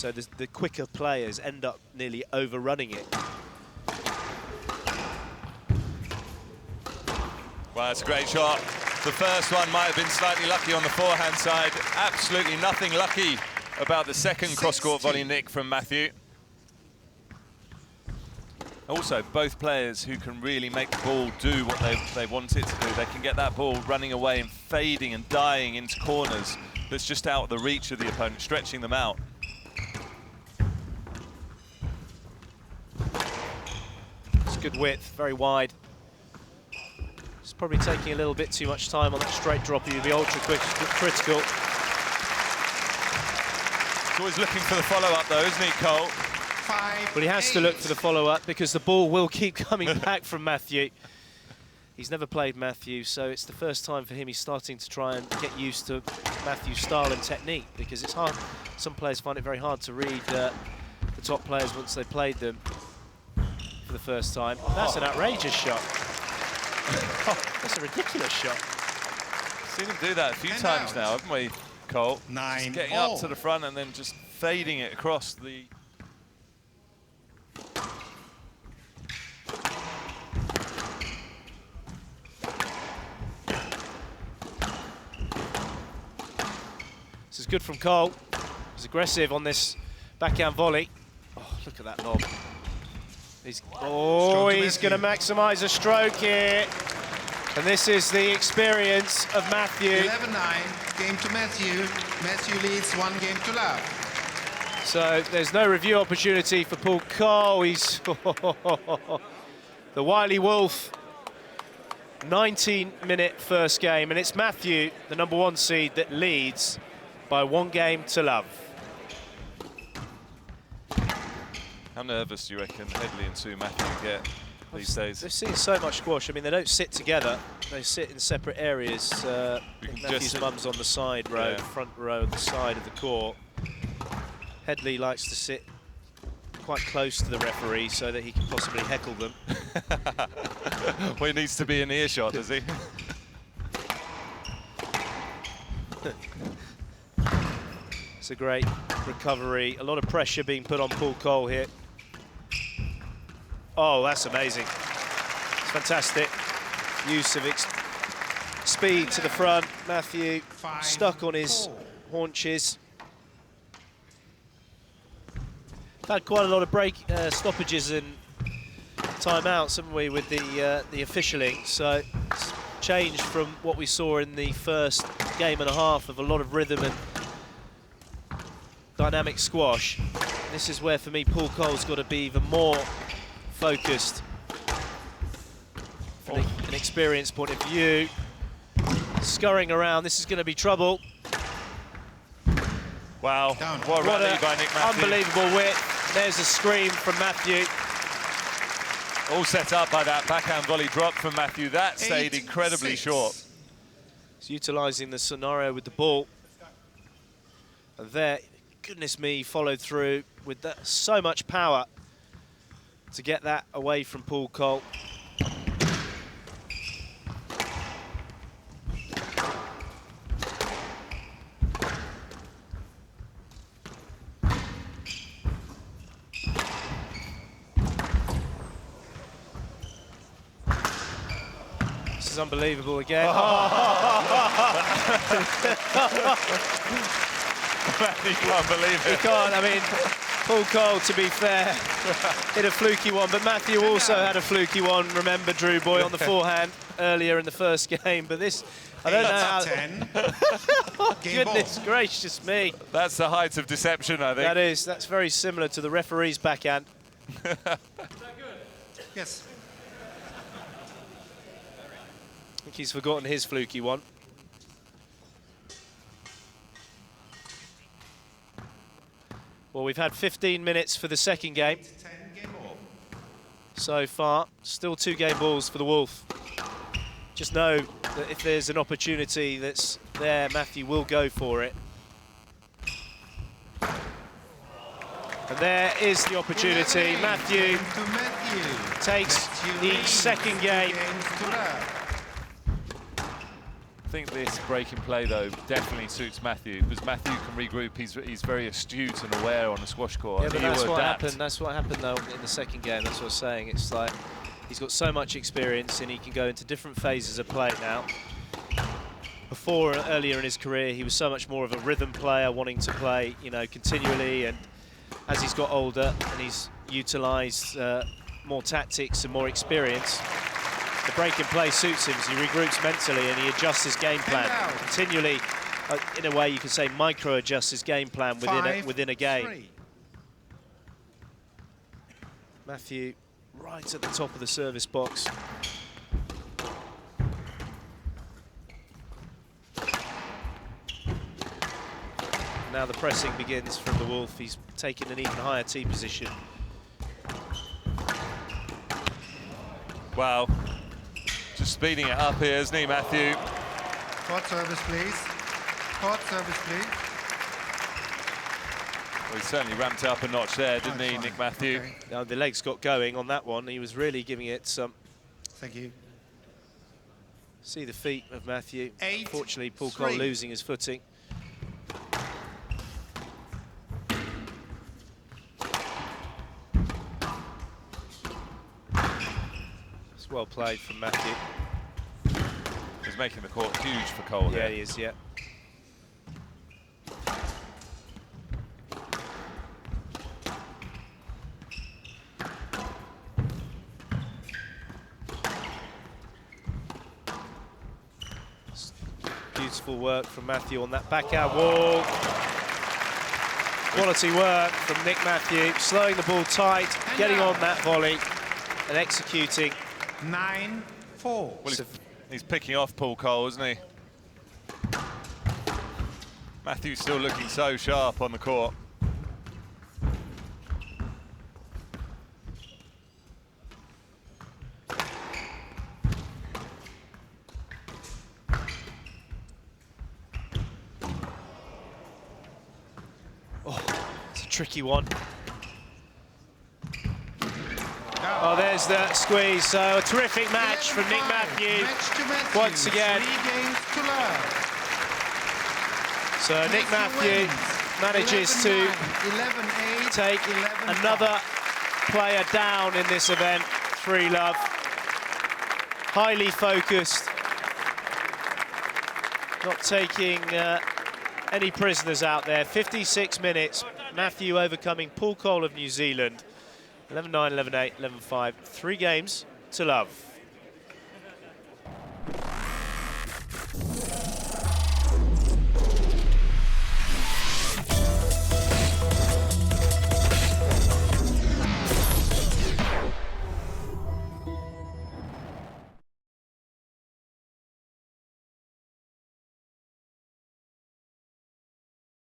So the quicker players end up nearly overrunning it. Well, that's a great shot. The first one might have been slightly lucky on the forehand side. Absolutely nothing lucky about the second cross-court volley nick from Matthew. Also, both players who can really make the ball do what they want it to do. They can get that ball running away and fading and dying into corners that's just out of the reach of the opponent, stretching them out. It's good width, very wide. It's probably taking a little bit too much time on that straight drop. You'd be ultra critical. He's always looking for the follow-up though, isn't he, Coll? But he has to look for the follow-up because the ball will keep coming back from Matthew. He's never played Matthew, so it's the first time for him. He's starting to try and get used to Matthew's style and technique, because it's hard. Some players find it very hard to read the top players once they've played them for the first time. That's an outrageous shot. That's a ridiculous shot. Seen him do that a few times now, haven't we, Coll? Just getting up to the front and then just fading it across the... This is good from Coll. He's aggressive on this backhand volley. Oh, look at that lob. He's going to maximise a stroke here. And this is the experience of Matthew. 11-9, game to Matthew. Matthew leads 1 game to love. So there's no review opportunity for Paul Coll. He's the wily wolf. 19-minute first game, and it's Matthew, the #1 seed, that leads by 1 game to love. How nervous do you reckon Headley and Sue Matthew get these days? They've seen so much squash. I mean, they don't sit together. They sit in separate areas. Matthew's mum's on the side row, front row, the side of the court. Headley likes to sit quite close to the referee so that he can possibly heckle them. Well, he needs to be in earshot, does he? It's a great recovery. A lot of pressure being put on Paul Coll here. Oh, that's amazing. It's fantastic. Use of speed to the front. Matthew stuck on his haunches. Had quite a lot of stoppages and timeouts, haven't we, with the officialing? So it's changed from what we saw in the first game and a half of a lot of rhythm and dynamic squash. This is where, for me, Paul Coll's got to be even more focused from an experience point of view. Scurrying around, this is going to be trouble. Wow, what a rally by Nick Matthew. Unbelievable width. There's a scream from Matthew. All set up by that backhand volley drop from Matthew. That stayed incredibly short. He's utilising the scenario with the ball. And there, goodness me, followed through with that, so much power to get that away from Paul Coll. This is unbelievable again. He can't believe it. He can't, I mean, Paul Coll, to be fair, hit a fluky one, but Matthew also had a fluky one, remember, Drew Boy, on the forehand earlier in the first game, but this, I don't know how... Goodness gracious me. That's the height of deception, I think. That is, that's very similar to the referee's backhand. Is that good? Yes. I think he's forgotten his fluky one. Well, we've had 15 minutes for the second game. So far, still 2 game balls for the Wolf. Just know that if there's an opportunity that's there, Matthew will go for it. And there is the opportunity. Matthew takes the second game. I think this break in play, though, definitely suits Matthew, because Matthew can regroup. He's very astute and aware on the squash court. Yeah, and but he that's will what adapt. happened. That's what happened though in the second game. That's what I was saying. It's like he's got so much experience and he can go into different phases of play now. Before, earlier in his career, he was so much more of a rhythm player, wanting to play, you know, continually. And as he's got older and he's utilised more tactics and more experience, the break in play suits him as he regroups mentally and he adjusts his game plan continually. In a way, you could say micro adjusts his game plan within a game. 5-3. Matthew right at the top of the service box. Now the pressing begins from the Wolf. He's taken an even higher tee position. Wow. Just speeding it up here, isn't he, Matthew? Court service, please. Court service, please. Well, he certainly ramped up a notch there, didn't he, Fine. Nick Matthew? Okay. Now the legs got going on that one. He was really giving it some. Thank you. See the feet of Matthew. 8-3. Unfortunately, Coll losing his footing. It's well played from Matthew. He's making the court huge for Coll Yeah, here. he is, yeah. Beautiful work from Matthew on that backhand wall. Quality work from Nick Matthew, slowing the ball tight, getting on that volley and executing. 9-4. Well, he's picking off Paul Coll, isn't he? Matthew's still looking so sharp on the court. It's a tricky one. Oh, there's the squeeze. So a terrific match from Nick 11-5. Matthew. Match to Matthew. Once again. 3 games to love. So Nick Matthew wins. manages to 11-8, take 11-5. another player down in this event. 3-love. Highly focused. Not taking any prisoners out there. 56 minutes. Matthew overcoming Paul Coll of New Zealand. 11-9, 11-8, 11-5. 3 games to love.